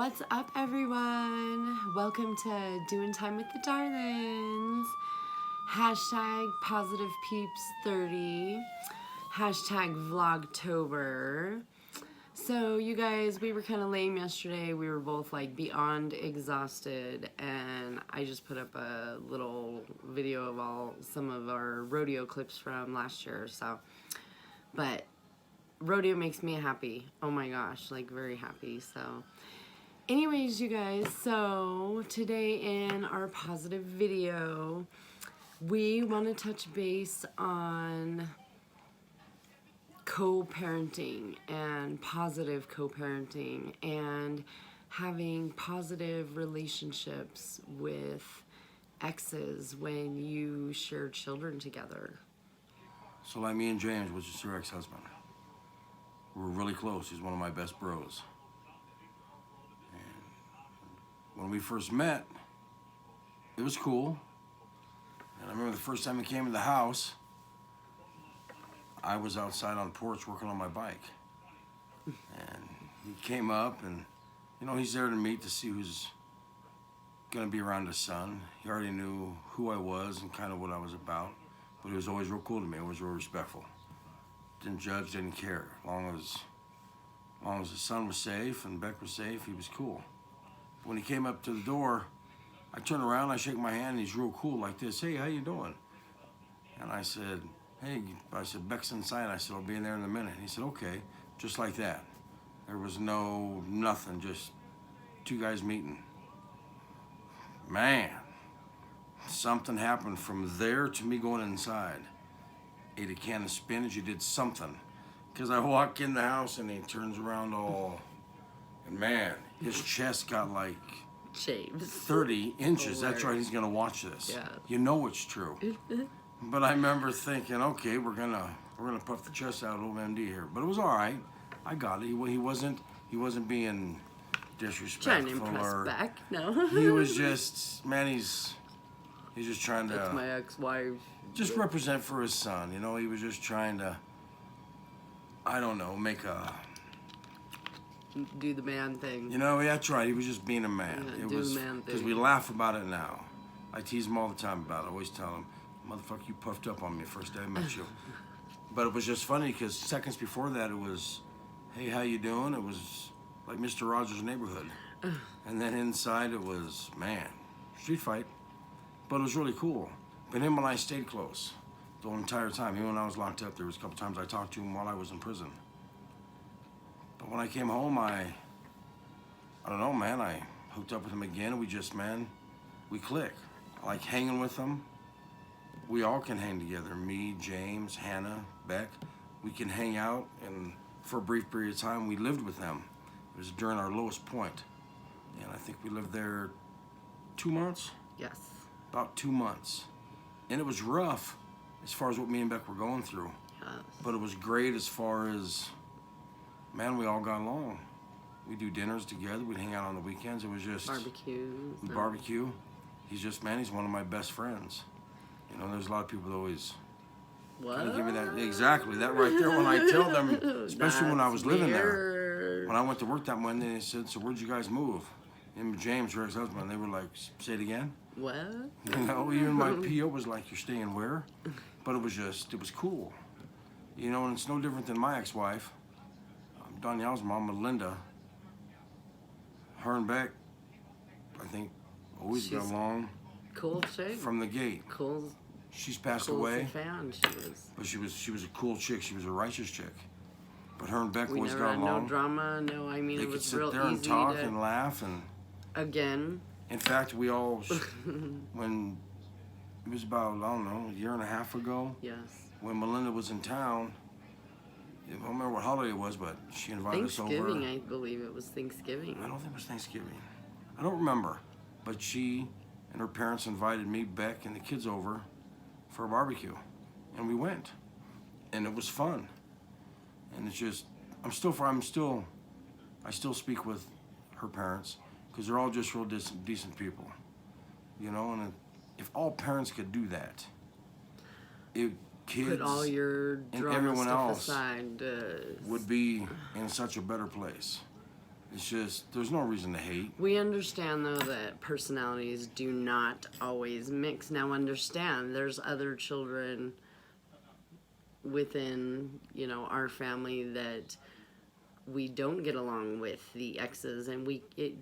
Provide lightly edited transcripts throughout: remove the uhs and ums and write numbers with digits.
What's up, everyone? Welcome to Doing Time with the Darlings. Hashtag Positive Peeps 30. Hashtag Vlogtober. So, you guys, we were kind of lame yesterday. We were both like beyond exhausted, and I just put up a little video of some of our rodeo clips from last year. But rodeo makes me happy. Oh my gosh, like very happy. So anyways, you guys, so today in our positive video, we want to touch base on co-parenting and positive co-parenting and having positive relationships with exes when you share children together. So like me and James, which is her ex-husband, we're really close. He's one of my best bros. And when we first met, it was cool. And I remember the first time he came to the house, I was outside on the porch working on my bike. And he came up and, you know, he's there to meet to see who's gonna be around his son. He already knew who I was and kind of what I was about. But he was always real cool to me, always real respectful. Didn't judge, didn't care. As long as his son was safe and Beck was safe, he was cool. But when he came up to the door, I turn around, I shake my hand, and he's real cool like this. Hey, how you doing? And I said, hey, Beck's inside. I said, I'll be in there in a minute. And he said, okay, just like that. There was nothing, just two guys meeting. Man, something happened from there to me going inside. Ate a can of spinach, he did something. Because I walk in the house and he turns around all, and man, his chest got like Shaves. 30 inches. That's right, he's gonna watch this. Yeah. You know it's true. But I remember thinking, okay, we're gonna puff the chest out of old MD here. But it was all right. I got it. He wasn't being disrespectful. Trying to impress Beck, no. He was just, man, he's just trying to. That's my ex-wife. Just represent for his son, you know. He was just trying to, I don't know, Do the man thing. you know, that's right. He was just being a man. Yeah, It do was the man because thing. we laugh about it now. I tease him all the time about it. I always tell him, motherfucker, you puffed up on me first day I met you. But it was just funny because seconds before that it was, hey, how you doing? It was like Mr. Rogers' Neighborhood. And then inside it was, man, street fight. But it was really cool. But him and I stayed close the whole entire time. Even when I was locked up, there was a couple times I talked to him while I was in prison. But when I came home, I don't know, man, I hooked up with him again. We just, man, we click. I like hanging with him. We all can hang together. Me, James, Hannah, Beck. We can hang out, and for a brief period of time, we lived with them. It was during our lowest point. And I think we lived there 2 months? Yes. About 2 months. And it was rough as far as what me and Beck were going through. Yes. But it was great as far as, man, we all got along. We do dinners together. We'd hang out on the weekends. It was just... Barbecues. We barbecue. He's just, man, he's one of my best friends. You know, there's a lot of people that always What? kind of give me that, exactly, that right there when I tell them, especially when I was living there. Weird. When I went to work that Monday, they said, so where'd you guys move? Him and James, her ex-husband, they were like, say it again. What? You know, even my PO was like, you're staying where? But it was cool. You know, and it's no different than my ex-wife, Danielle's mom, Melinda. Her and Beck, I think, always got along Cool chick. from the gate. Cool. She's passed Cool away, fan she was. but she was a cool chick. She was a righteous chick. But her and Beck We always never got had along. no drama. No, I mean They it could was sit real there and easy talk to. and laugh, and Again. in fact, we all, when it was about, I don't know, a year and a half ago, Yes. when Melinda was in town, I don't remember what holiday it was, but she invited us over. Thanksgiving, I believe it was Thanksgiving. I don't think it was Thanksgiving. I don't remember. But she and her parents invited me, Beck, and the kids over for a barbecue. And we went. And it was fun. And it's just, I still speak with her parents because they're all just real decent people. You know, and if all parents could do that, kids Put all your and drama everyone stuff else aside. would be in such a better place. It's just, there's no reason to hate. We understand, though, that personalities do not always mix. Now, understand, there's other children within, our family that we don't get along with the exes, and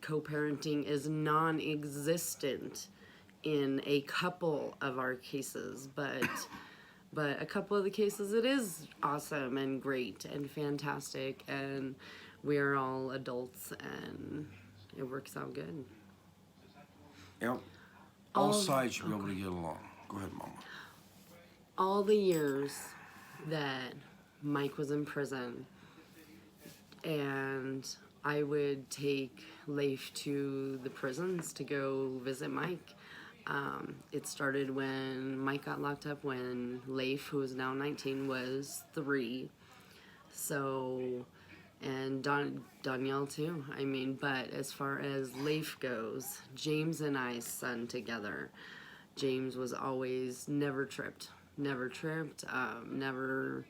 co-parenting is non-existent in a couple of our cases, but a couple of the cases it is awesome and great and fantastic, and we are all adults and it works out good. Yep. All sides should be able to get along. Go ahead, Mama. All the years that Mike was in prison, and I would take Leif to the prisons to go visit Mike. It started when Mike got locked up when Leif, who is now 19, was 3. So, and Danielle too. I mean, but as far as Leif goes, James and I's son together, James was always never tripped, never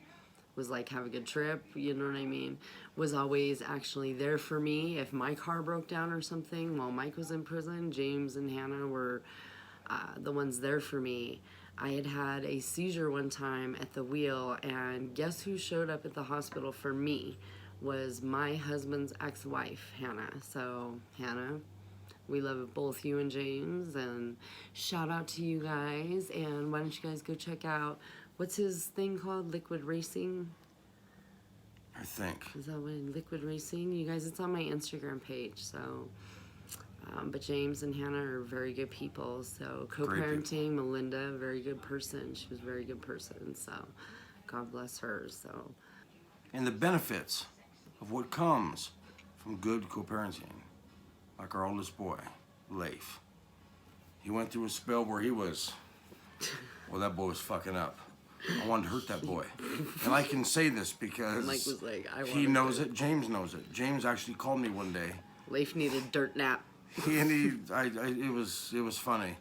was like, have a good trip, you know what I mean? Was always actually there for me. If my car broke down or something while Mike was in prison, James and Hannah were the ones there for me. I had a seizure one time at the wheel, and guess who showed up at the hospital for me? Was my husband's ex-wife, Hannah. So, Hannah, we love both you and James, and shout out to you guys. And why don't you guys go check out, what's his thing called? Liquid Racing? I think. Is that what, Liquid Racing? You guys, it's on my Instagram page, so. But James and Hannah are very good people. So, co-parenting, Melinda, very good person. She was a very good person, so God bless her, so. And the benefits of what comes from good co-parenting, like our oldest boy, Leif. He went through a spell where he was, well, that boy was fucking up. I wanted to hurt that boy. And I can say this because Mike was like, he knows it, James knows it. James actually called me one day. Leif needed dirt nap. It was funny.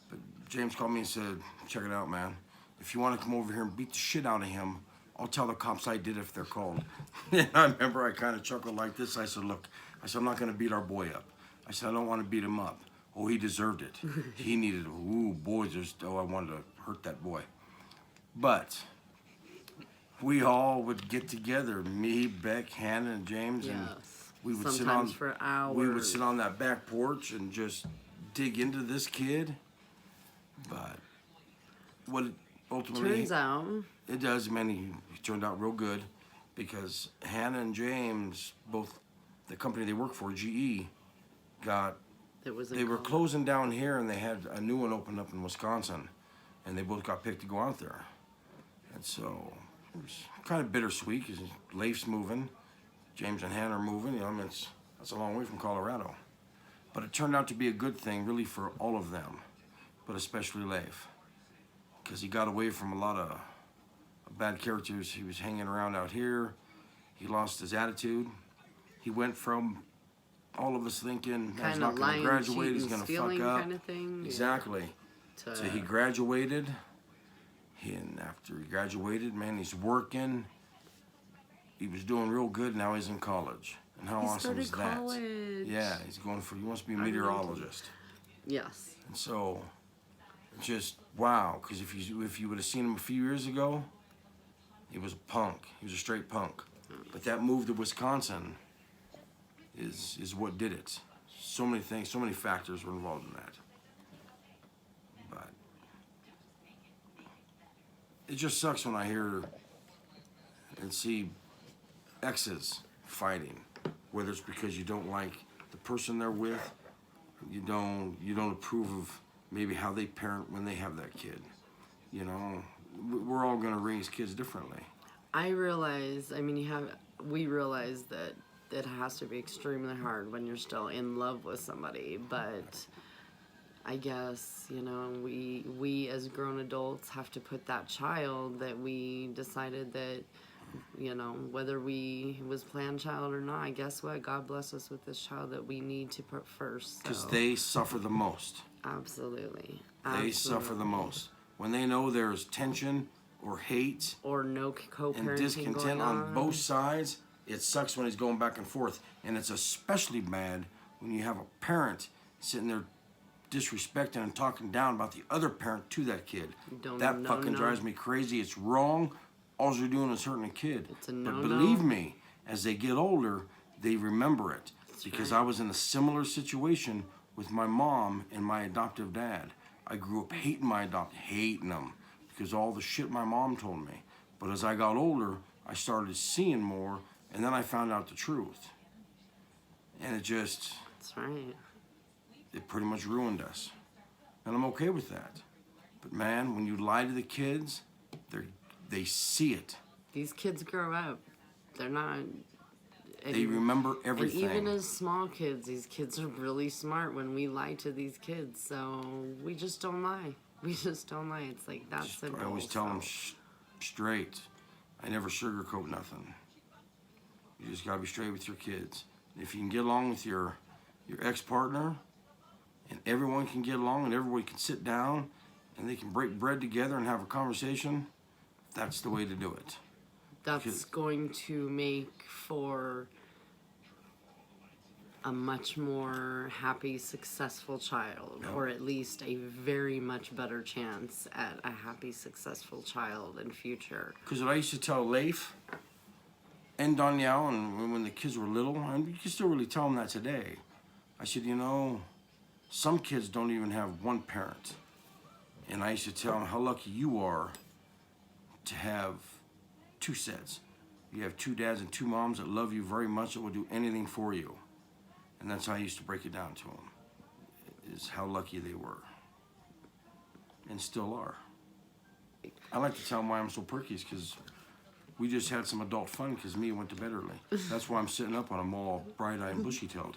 But James called me and said, check it out, man. If you want to come over here and beat the shit out of him, I'll tell the cops I did if they're called. And I remember I kind of chuckled like this. I said, look, I'm not going to beat our boy up. I said, I don't want to beat him up. Oh, he deserved it. He needed it. Ooh, boys, I wanted to hurt that boy. But we all would get together, me, Beck, Hannah, and James, and we would sometimes for hours. We would sit on that back porch and just dig into this kid. But what it ultimately turns out, it does, man, he turned out real good, because Hannah and James, both the company they work for, GE, they were closing down here, and they had a new one open up in Wisconsin, and they both got picked to go out there. And so it was kind of bittersweet, because Leif's moving, James and Hannah are moving. I mean, that's a long way from Colorado. But it turned out to be a good thing, really, for all of them, but especially Leif, because he got away from a lot of bad characters. He was hanging around out here. He lost his attitude. He went from all of us thinking he's not going to graduate, he's going to fuck up. Kind of thing. Exactly. Yeah. So he graduated. And after he graduated, man, he's working. He was doing real good. Now he's in college. And how awesome is that? College. Yeah, he wants to be a meteorologist. Yes. And so, just wow. Because if you would have seen him a few years ago, he was a punk. He was a straight punk. But that move to Wisconsin is what did it. So many things, so many factors were involved in that. But it just sucks when I hear and see exes fighting, whether it's because you don't like the person they're with, you don't approve of maybe how they parent when they have that kid. You know, we're all gonna raise kids differently. We realize that it has to be extremely hard when you're still in love with somebody, but I guess, we as grown adults have to put that child that we decided that, whether we was planned child or not, guess what? God bless us with this child that we need to put first. Because they suffer the most. Absolutely. They suffer the most. When they know there's tension or hate or no co-parenting and discontent on both sides, it sucks when he's going back and forth. And it's especially bad when you have a parent sitting there disrespecting and talking down about the other parent to that kid. That fucking drives me crazy. It's wrong. All you're doing is hurting a kid. It's a no-no. But believe me, as they get older, they remember it. That's because right. I was in a similar situation with my mom and my adoptive dad. I grew up hating hating them because all the shit my mom told me. But as I got older, I started seeing more, and then I found out the truth. And it just... That's right. It pretty much ruined us. And I'm okay with that. But man, when you lie to the kids, they see it. These kids grow up. They're not... They remember everything. And even as small kids, these kids are really smart when we lie to these kids. So we just don't lie. We just don't lie. It's like that simple. I always tell them straight. I never sugarcoat nothing. You just gotta be straight with your kids. If you can get along with your ex-partner, and everyone can get along, and everybody can sit down, and they can break bread together and have a conversation, that's the way to do it. That's going to make for a much more happy, successful child, or at least a very much better chance at a happy, successful child in future. Because what I used to tell Leif and Danielle, and when the kids were little, and you can still really tell them that today, I said, you know, some kids don't even have one parent. And I used to tell them how lucky you are to have two sets. You have two dads and two moms that love you very much, that will do anything for you. And that's how I used to break it down to them, is how lucky they were. And still are. I like to tell them why I'm so perky, is because we just had some adult fun because Mia went to bed early. That's why I'm sitting up when I'm all bright-eyed and bushy-tailed.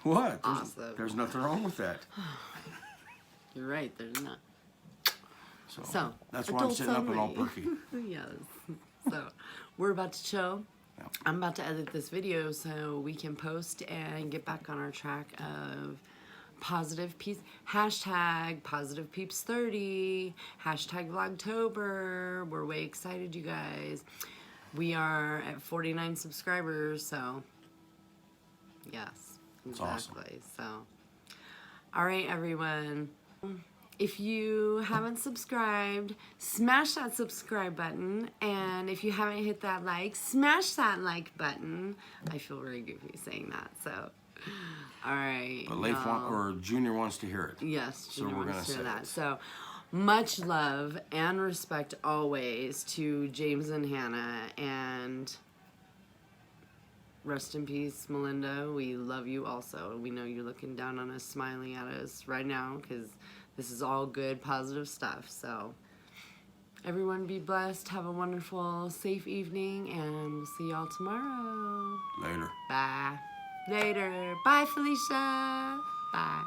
What? Awesome. There's nothing wrong with that. You're right, there's not. So that's why I'm sitting up and all perky. Yes. So we're about to chill. Yeah. I'm about to edit this video so we can post and get back on our track of positive peeps. Hashtag positive peeps 30. Hashtag Vlogtober. We're way excited, you guys. We are at 49 subscribers, so yes, exactly. Awesome. So, all right, everyone. If you haven't subscribed, smash that subscribe button. And if you haven't hit that like, smash that like button. I feel very goofy saying that, so. All right. But Leif or Junior wants to hear it. Yes, Junior so we're wants to hear that. it. So much love and respect always to James and Hannah. And rest in peace, Melinda. We love you also. We know you're looking down on us, smiling at us right now, because this is all good, positive stuff. So everyone be blessed. Have a wonderful, safe evening, and we'll see y'all tomorrow. Later. Bye. Later. Bye, Felicia. Bye.